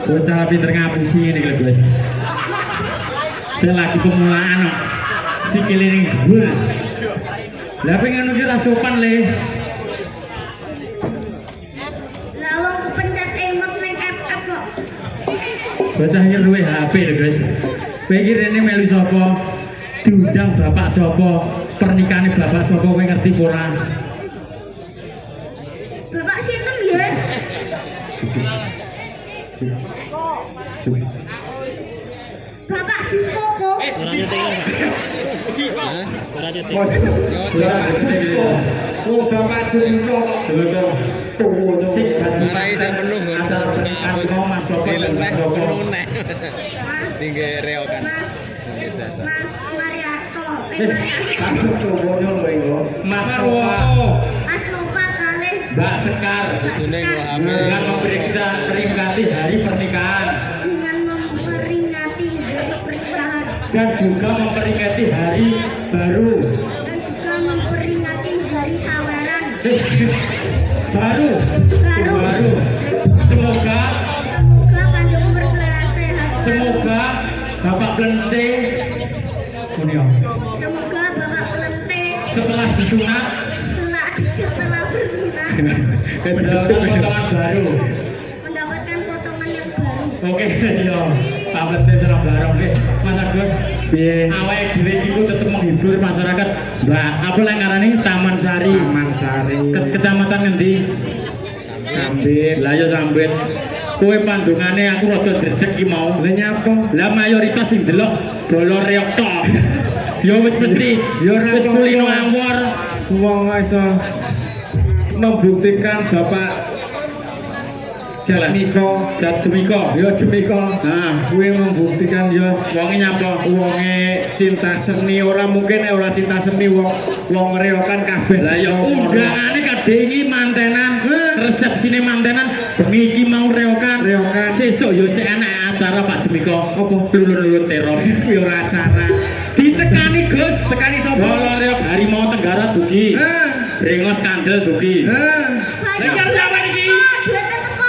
Bocah pinter ngapusi ini lho guys. Saya lagi pemulaan kok. Sikile ning dhuwur. Lah pengen ngono ki ra sopan le. Lah wong kepencet emot ning FF kok. Bocah nyeruwe HP lho guys. Kowe iki rene melu sapa? Diundang bapak sapa? Pernikahannya bapak sapa kowe ngerti apa ora? Bapak sinten ya? Bapak Juskoko. Bapak Juskoko. Mas Sopo Mas Sopo Mas tinggi reokan Mas Mas Mariarto Aku tubuhnya lho iku. Mas Marwoto Mas Nova kali Mbak Sekar kuning dengan memperingati hari pernikahan dengan memperingati hari pernikahan dan juga memperingati hari baru dan juga memperingati hari saweran baru baru. semoga Semoga panjang umur sehat selalu. semoga Bapak Plente Semoga Bapak Pelente setelah disunat setelah bersunat mendapatkan potongan baru. mendapatkan potongan yang baru. Oke, iya. Pak Plente serang bareng oke. Mas Agus Piye? awake dhewe iki ku tetep menghibur masyarakat. Mbak, apa lek ngarani Taman Sari? Taman Sari. Kecamatan ngendi? Sambit. Lah ya Sambit. Kowe pandungane aku rada dredeg ki mau. Lah nyapa? Lah mayoritas sing delok bolo reok tok. Ya wis mesti Ya ora wis apa-apa. kulino awor. Wong iso membuktikan Bapak Jatmiko, Jatmiko. ya Jatmiko. Nah, Kuwi membuktikan ya wonge nyapa? wonge cinta seni ora mungkin nek ora cinta seni wong reokan kabeh. Lah ya undangane kadhe iki mantenan, resepsine mantenan, bengi iki mau reokan. Reokan. Sesuk ya sik enak acara Pak Jemiko. Apa? Lulur-lulur teror. Kuwi ora acara. Ditekani Gus. Tekani sapa? Bolo reok Harimau Tenggara dugi. Brengos Kandel dugi. Banyak Lek siapa iki? duitnya teko.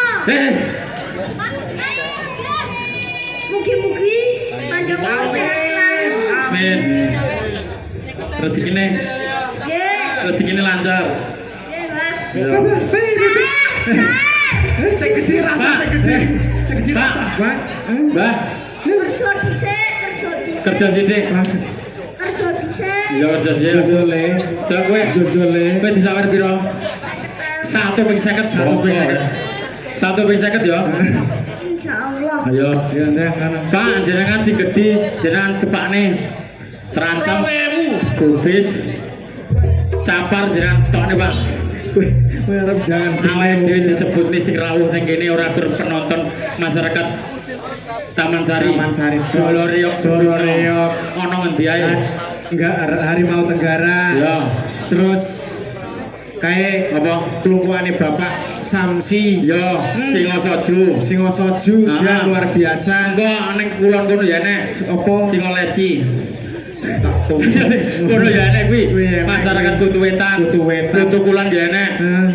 Mugi-mugi panjang umur sehat selalu. Amin. Rezekine Ye, lancar. ye, Mbak. Ya. Sing gede rasa, Pak. sing gede. Sing gede Pak. rasa. Pak. Mbah, Kerja dhisik, kerja sithik. Kerja dhisik. Ya kerja sithik. Zozole. Sing kowe Zozole. kowe disawer piro? 50.000. 1/50 ya. Insya Allah. Ayo. Ya ndek kana. Pak, jenengan sing gedhi, jenengan cepakne. Terancam gubis. Capar jenengan tokne, Pak. Kowe arep jangan Awake dhewe disebut nih sing rawuh ning kene ora gur penonton masyarakat Taman Sari. Taman Sari. Bolo reok Bolo reok. Ono ngendi ae? Enggak Harimau Tenggara. Ya. Terus kayak Apa? kelompokane Bapak Samsi. Ya, Singo Soju. Singo Soju dia Ah. luar biasa. Engko ning kulon kono ya nek Apa? Singo Leci. Tak tuh. Kono ya enek Kuwi kuwi. enek. Masyarakat Kutu Wetan. Kutu Wetan. Kutu Kulon ya enek.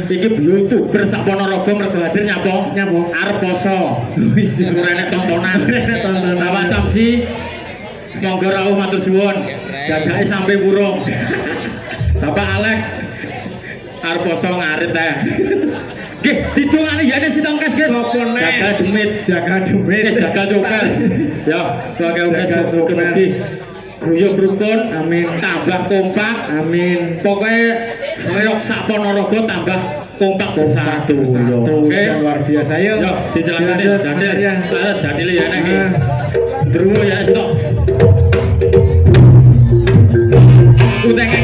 Iki YouTuber sak Ponorogo mergo hadir nyapa? Nyapa? Arep poso. Wis Ora enek tontonan. Enek tontonan. Bapak Samsi monggo rawuh matur suwun. Dadake sampe wurung. Bapak Alek arep poso ngarit teh. Nggih, didongane ya nek sitongkes nggih. Sopo nek? Jagal demit. Jaga demit. Jagal cokel. Ya, pakai ukes Jagal cokel. mugi guyub rukun. Amin. Tambah kompak. Amin. Pokoknya reok sak Ponorogo tambah kompak bersatu. Satu. Oke. Luar biasa yuk. Yo, dijelaskan Dilanjut, Mas jadi. Arya. Jadi ya nek. Ah. Druwo ya stok. Utenge.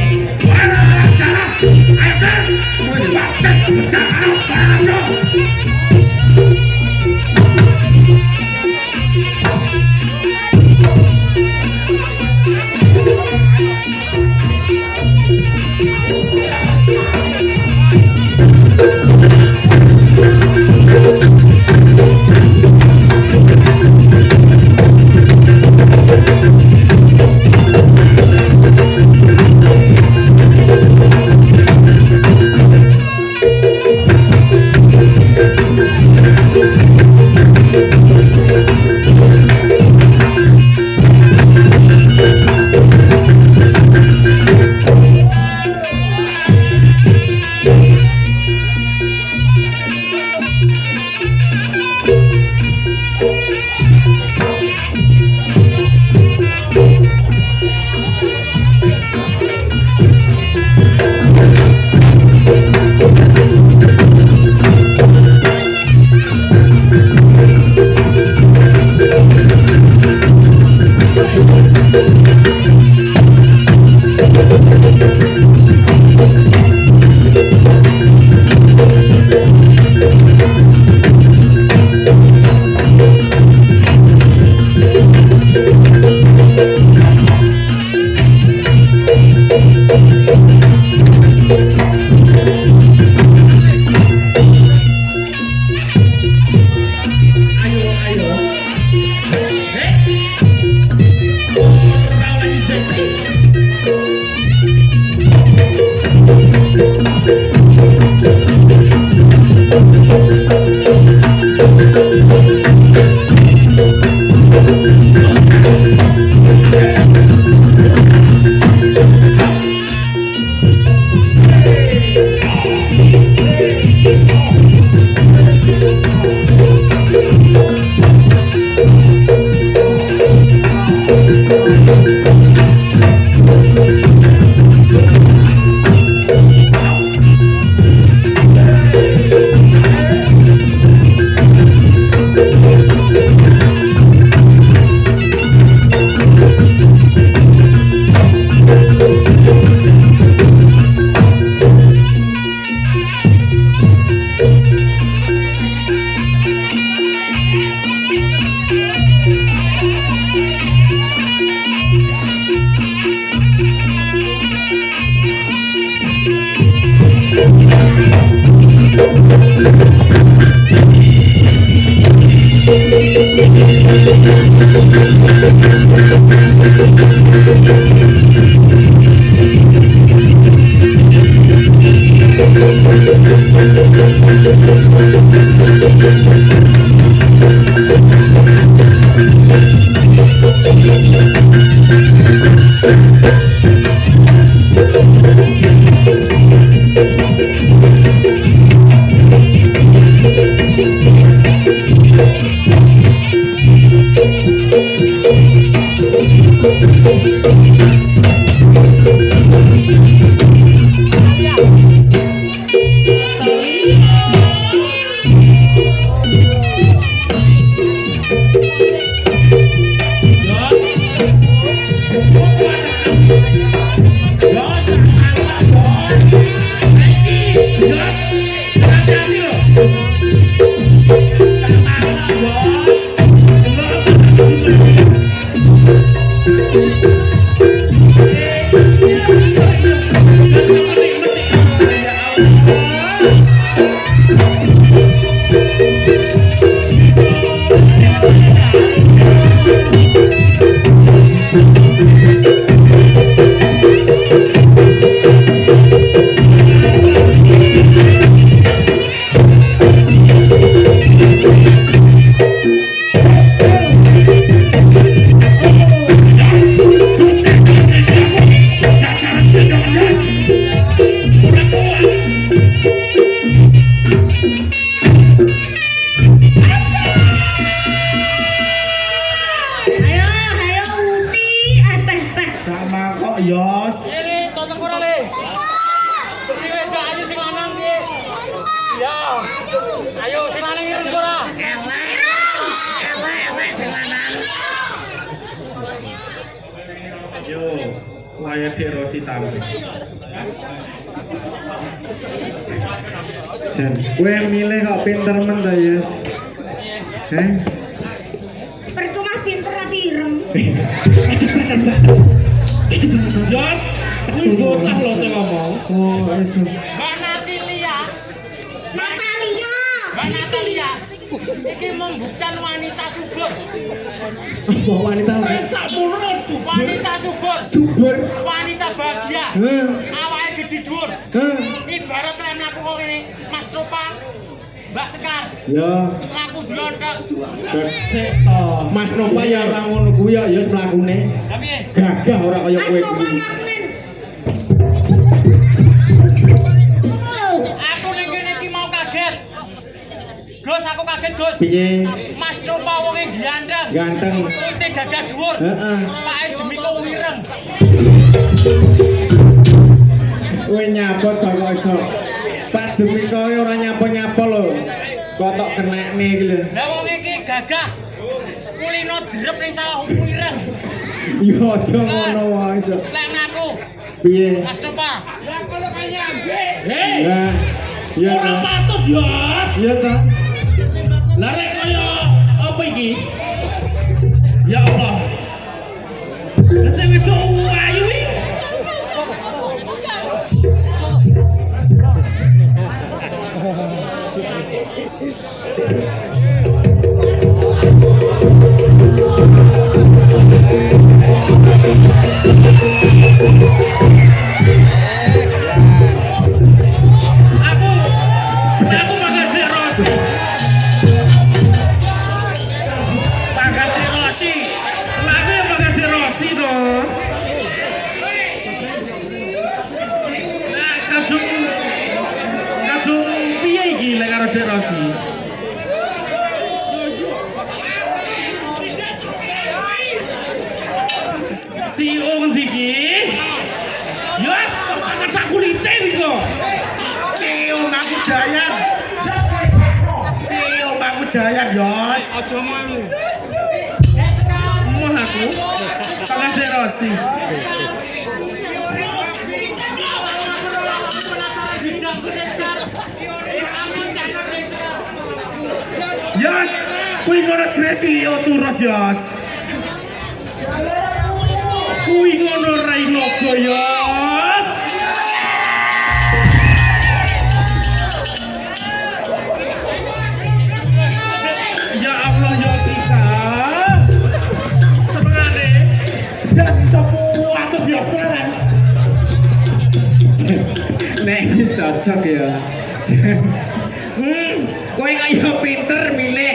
Waya Dek Rosi tampil. Jan, kowe milih kok pinter men ta, Yes? Heh? Percuma pinter tapi ireng. Aja banget. Jos, kuwi bocah lho sing ngomong. Oh, iso. Mbak Natalia. Natalia. Mbak Natalia. Iki membuktikan wanita subur. Apa wanita? Sakmono Wanita subur. Subur. Wanita bahagia. Heh. Awake gede dhuwur. Heh. Ibarat lek mlaku kok ngene, Mas Tropa. Mbak Sekar. Ya, Mlaku dlontok. sik to. Mas Nova ya ora ngono kuwi ya Yes mlakune. Lah piye? Gagah ora kaya Mas kowe Nova kuwi. nyamen. Aku ning kene iki mau kaget. Gus, aku kaget, Gus. Piye? Mas Tropa wonge gandeng. Ganteng. Putih gagah dhuwur. Heeh. Pake jemiko wireng. Kowe nyabot kok iso. Pak Jemiko ora nyapa-nyapa lho. Kotok kenekne iki lho. Lah wong iki gagah. Kulino drep ning sawah wireng. Ya aja ngono wae iso. Lek mlaku, Piye? Mas Tropa. Lah kalau kaya Hei, Lah, ya ora ta. patut Jos. Ya ta. Lah rek kaya apa iki? Ya Allah. Lah sing wedok ayu iki. Aku pakai Dek Rosi. Pakai Dek Rosi. Aku yang pakai Dek Rosi toh. Nah, kadung piye iki lek karo Dek Rosi? CEO ngendi iki? Yos, pakai sak kulite iki kok. CEO Mangku Jayan. CEO Mangku Jayan, Yos. Aja mau. Mau aku pakai Dek Rosi. Yos, kuwi ngono jenenge CEO terus Yos. Kuwi ngono rai logo Yos. Ya Allah Yosita. Senengane. Jangan bisa puas Yos tenan. Nek iki cocok ya. Kowe kaya pinter milih.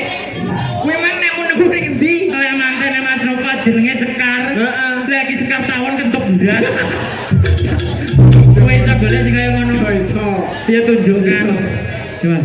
Kowe mang nek nemu ning endi? Kaya mantene Mas Nova jenenge Sekar. Heeh. Lah iki Sekar tawon kentuk blas. Kowe iso golek sing kaya ngono. Kok iso? Ya tunjukkan. Coba.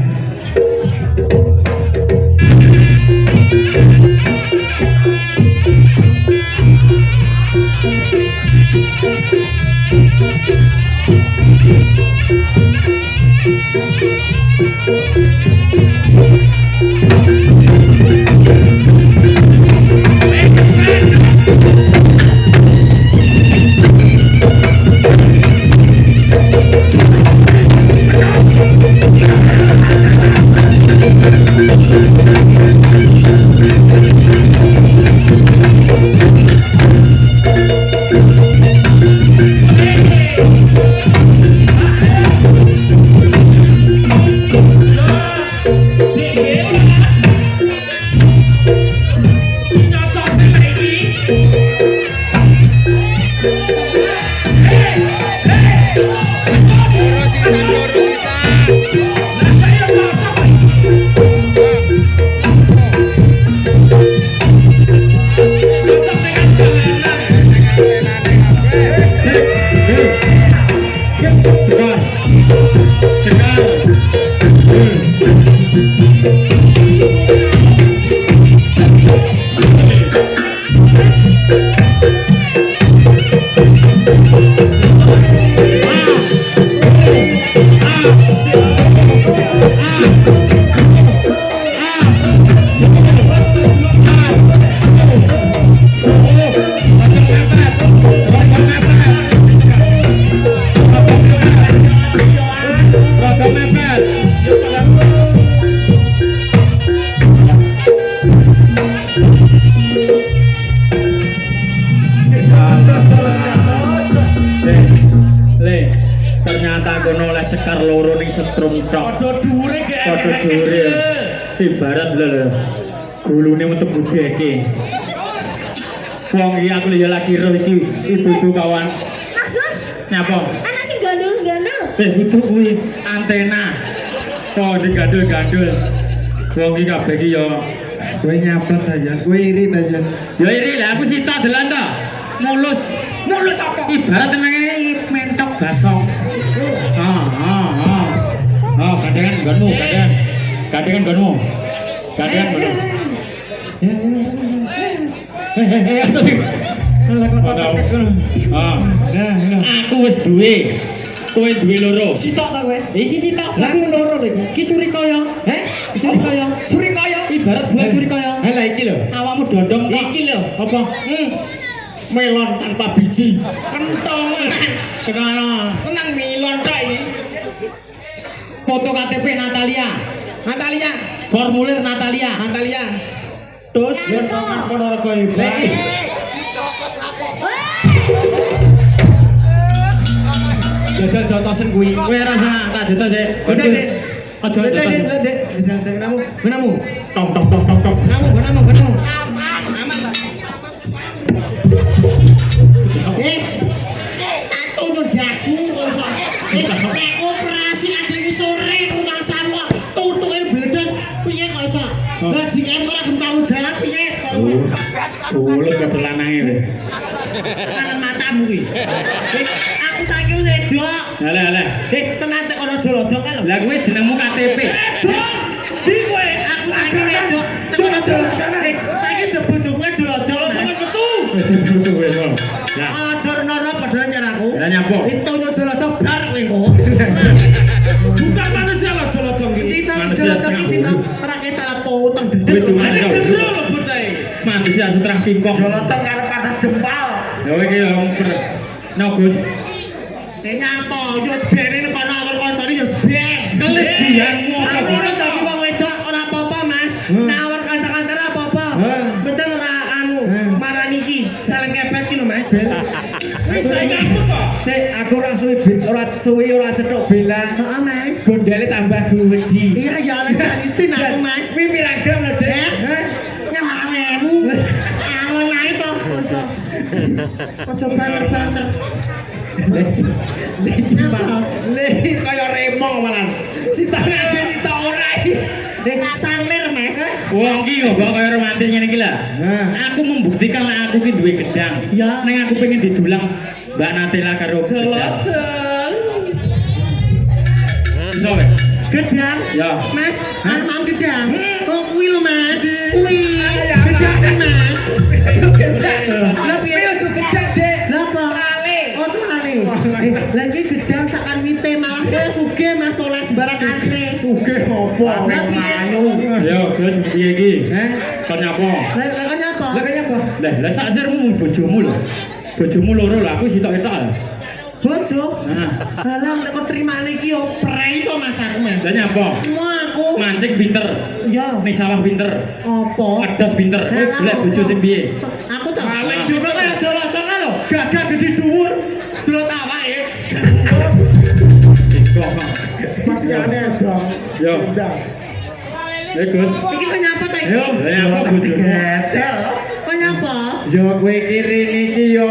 Sekar loro ning setrum tok. Padha dhuwure gek. Padha dhuwure. Ibarat lho. Gulune metu budeke. Wong iki aku ya lagi ro iki ibu-ibu kawan. Maksud? Nyapa? Anak sing gandul-gandul. Itu kuwi antena. Oh, digandul-gandul. Wong iki kabeh iki ya Kowe nyapa ta, Jas? Kowe iri ta, Jas? ya iri lah aku sita delan ta. Mulus. Mulus apa? Ibarat tenangane mentok basong. Gandengan nggonmu, gandengan nggonmu. Gandengan nggonmu. Lah kok tak kono. Aku wis duwe. Kowe duwe loro. Sitok ta kowe? Iki sitok. Lah aku loro lho iki. Iki surikaya. Surikaya. Surikaya. Ibarat buah surikaya. Lah iki lho. Awakmu dodong tok. Iki lho. Apa? Melon tanpa biji. Kentong. Kenana. Tenang melon tok iki. Foto KTP Natalia. Natalia. Formulir Natalia. Natalia. Terus ben kono rego iki. Lagi. Jajal jotosen kuwi. Kowe rasa tak jotos, Dek. Ojo, Dek. Aja Ojo, jotos. Dek. Dek. Jajal namu. Menamu. Tong tong tong tong tong. Namu. Aman, Pak. Aku nyodasmu kok. Nek operasi ada iki sore rumah sama tutuke bledos piye kok iso? Lah JM ora gelem tau jawab piye kok iso? Golek padha lanange. Ana matamu iki. Aku saiki wis edok. Alah. Tenan tek ana jolodok kae lho. Lah kowe jenengmu KTP. Di kowe. Aku saiki edok. Tenan jolodok. Saiki bojoku jolodok, Mas. Metu. Betul kowe lho. Lah, Aja nara padha nyerahku. lah nyapa? Itu jolodok bar kowe kok. Bukan manusia lo jolodong iki. Kita Manusia jolodok setengah iki bulu. ora ketara potong Kowe dedek. cuma Ada jauh. jero lo bocah iki. Manusia setengah kingkong. Jolodok karo panas jempol. Ya kowe iki ya no Gus. Nyapa yo ben ini kono awal kancane yo ben. Kelebihanmu Aku apa? ora dadi wong wedok ora apa-apa, Mas. Nawar kanca-kanca ora apa-apa. Betul ora anu marani iki saling kepet ki lho, Mas. Wis saiki aku kok. Sik aku ora suwi ora cethuk bela. Heeh, Mas. Gondele tambah gede. Iya ya oleh isin aku, Mas. Kuwi pirang gram lho, Dek? Heh. 5.000. Alon ae to. Aja banter-banter. Lagi kaya remong malan. Sitok ngene sitok ora iki. Sanglir Mas. Wong ki kok kaya romantis ngene iki lah. Aku membuktikan lek aku ki duwe gedang. Ya. Ning aku pengen didulang Mbak Natela karo gedang. Iso wae. Gedang. Ya. Mas, mau gedang. Oh kuwi lho Mas. Kuwi. Gedang kan Mas. Gedang. Lah piye yo gedang, Dek? Lah apa? Lale. Oh, lale. Lah iki gedang sakan wite malah kowe sugih Mas oleh sembarang antre. Sugih opo? Lah piye? Yo, terus piye iki? Kon nyapa? Lah kan nyapa? Lah kan nyapa? Lah sak sirmu bojomu lho. Bojomu loro lho, aku sitok-sitok lho. Bojo. Halang nek kok trimane iki yo prei to Mas aku Mas. Lah nyapa? Aku Mancing pinter. Ya. Ning sawah pinter. Apa? Ngedos pinter. Golek bojo sing piye? Aku tak paling dino kaya jolotong lho. Gagah gede dhuwur. Delok awake. Kok. Pasti aneh dong. Yo. Ya Gus. Iki kok nyapa ta iki? Yo, nyapa bojomu? Kok nyapa? Yo kowe kiri niki yo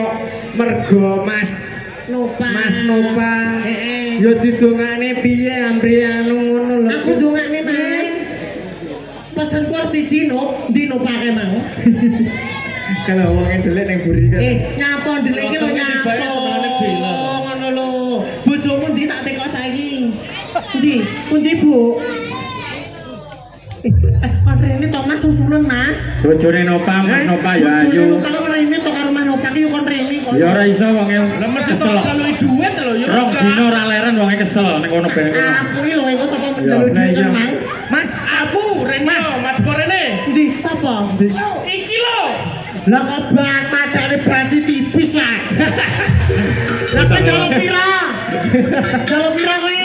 mergo Mas Nopa. Mas Nova. Heeh. Yo didongakne piye ambri anu ngono lho. Aku dongakne Mas. Pesen kuar siji ndi nopake mau. Kalau wong ndelik ning buri kan. Nyapa ndelik iki lho nyapa. Ngono lho. Bojomu ndi tak teko saiki? Ndi? Pundi, Bu? Kon rene to Mas susulan Mas. Bojone Nova, Mas Nova ya ayu. Bojone Nova rene to karo Mas Nova ki kon rene kok. Ya ora iso wonge. Lah mesti kesel. jaluki duit lho ya. Rong dino ora leren wonge kesel ning kono bae. Aku iki lho engko sapa Ya, menjaluk nah, duit iya. Mang. Mas, Aku Reno, Mas Korene. ndi sapa? Iki lho. Lah kok madane banci tipis ah. Lah kok jaluk pira? Jaluk pira kowe?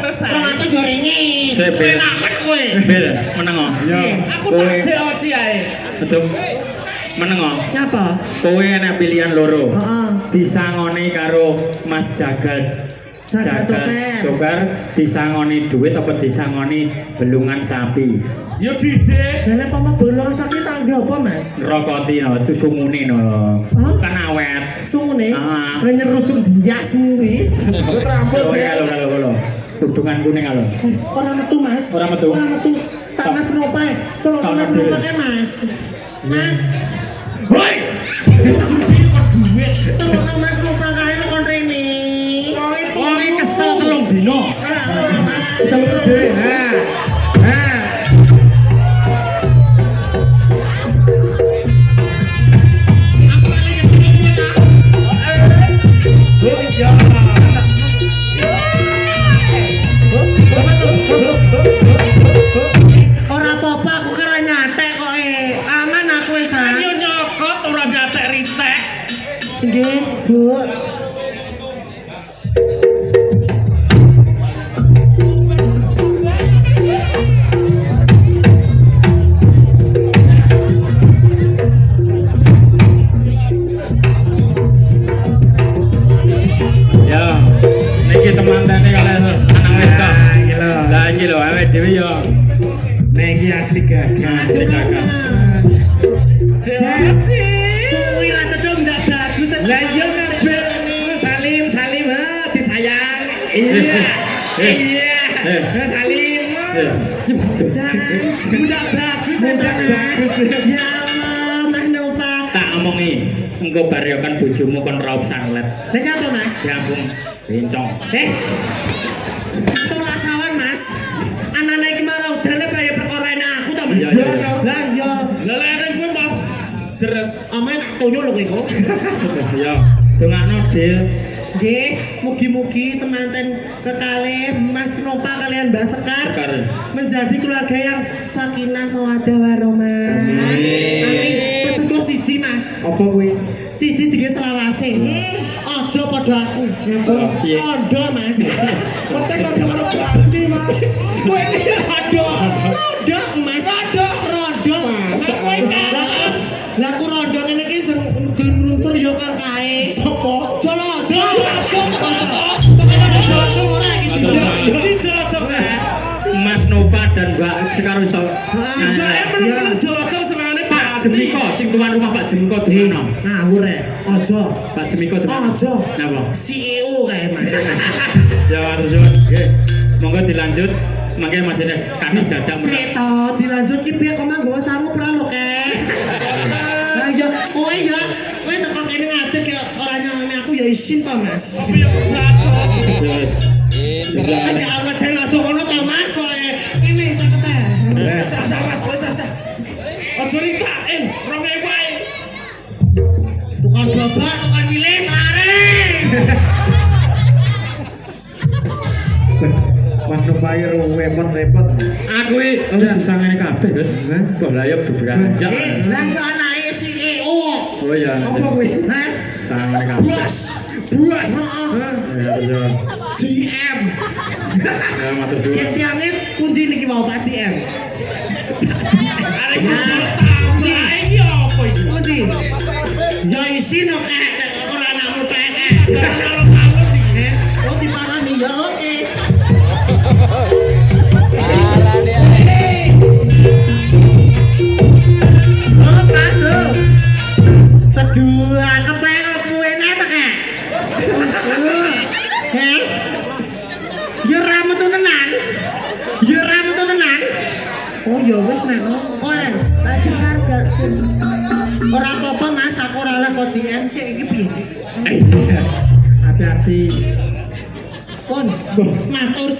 200 200 yo rene. Sebel. Enak kowe. Bil, meneng kok. Yo. Aku tak deoci ae. Betul. Meneng kok. Nyapa? Kowe enak pilihan loro. Heeh. Disangoni karo Mas Jagat. Jagat copet. Cobar disangoni duit apa disangoni belungan sapi. Yo Dide. Lah nek pama bolong sakit tak apa Mas? Rokoti no, itu sumune no. Hah? Kan awet. Sungune. Ah. Nyeruduk diasmu kuwi. Lu terampil Oh ya. ya lo. Hubungan kuning alo. Mas, ora metu Mas. Ora metu? Ora metu. Tak Mas Nopae. Colok Tak Mas metu. Nopae Mas. Mas, Hoi. Cuci kok duit. colok Mas Nopae kon rene. Wong iki kesel telung dino. Colok dhewe. Aku paling ngene ta. Ora apa-apa aku kira nyatek kok aman aku wis Yo nyokot ora nyatek ritek. Nggih, Bu. Ya, niki temandane kalih anak wedok. Iki lho. Lah iki lho awake dhewe ya Nek iki asli gagah. asli kakak. Jadi. Suwi ra cedhok ndak bagus. Lah iya nabe Salim Salim disayang. Iya. Iya. Salim. Budak bagus. Budak bagus. Ya Allah, Mas Nova. Tak omongi, engko bar ya kan bojomu kon raup sanglet. Lah nyapa Mas? Ya ampun, bencong. Tolak sawan Mas. Anane iki marang udane prayo perkara enak aku ta Mas. Iya, iya. Lah iya. Lah leren kuwi mau deres. Omae tak tunyo lho kowe kok. Ya, dongakno Dil. Nggih, mugi-mugi temanten kekalih Mas Nova kalian Mbak Sekar Sekar. menjadi keluarga yang sakinah mawaddah warahmah. Amin. Pesenku siji Mas. Apa kuwi? Siji dige selawase. Aja padha aku. Oh, piye? Ondo Mas. Penting aja karo banci Mas. Kowe iki rodo. Rodo Mas. Rodo. Lah aku rodo ngene iki sing gelem ngrunsur ya karo kae. Sopo? Jolodo. Pokoknya jolodo ora iki. Iki jolodok ya. Mas Nova dan Mbak Sekar wis tau. Mbak bener-bener jolodok senengane Pak Jemiko sing tuan rumah Pak Jemiko dongakno. Ngawur rek. Aja. Pak Jemiko dongakno. Aja. Napa? CEO kae Mas. Ya harus nggih. Monggo dilanjut. mangke masine kaki dadak menang. Seto dilanjut ki piye kok manggo sangu pra lho kek. Lah ya kowe teko kene ngadeg ya ora nyangoni aku ya isin to Mas. Tapi ya bacot. Ya Allah jan aja ngono to Mas kowe. Ini sakete. Wis rasa Mas, wis rasa. Aja rika, 2000 ae. Tukang globak, tukang milih lare. Mas Nupai repot. Aku iki sangene kabeh, Gus. Kok lah ya beberanjak. Lah yo anake si EO. Oh ya. Apa kuwi? Hah? Sangene kabeh. Buas. Heeh. Ya betul. GM. Ya matur suwun. Ki tiange pundi niki mau Pak GM? Arek tambah iki apa iki? Pundi? Ya isin kok ora anakmu tek. Alon-alon iki. Oh diparani ya oke. Oh Mas lho. Sedua kepek opuene to Kak? Heh. Ya ora metu tenan. Oh ya wis nek kowe. Ora apa-apa Mas, aku ora oleh kok GM sik iki piye? Hati-hati. Pun, matur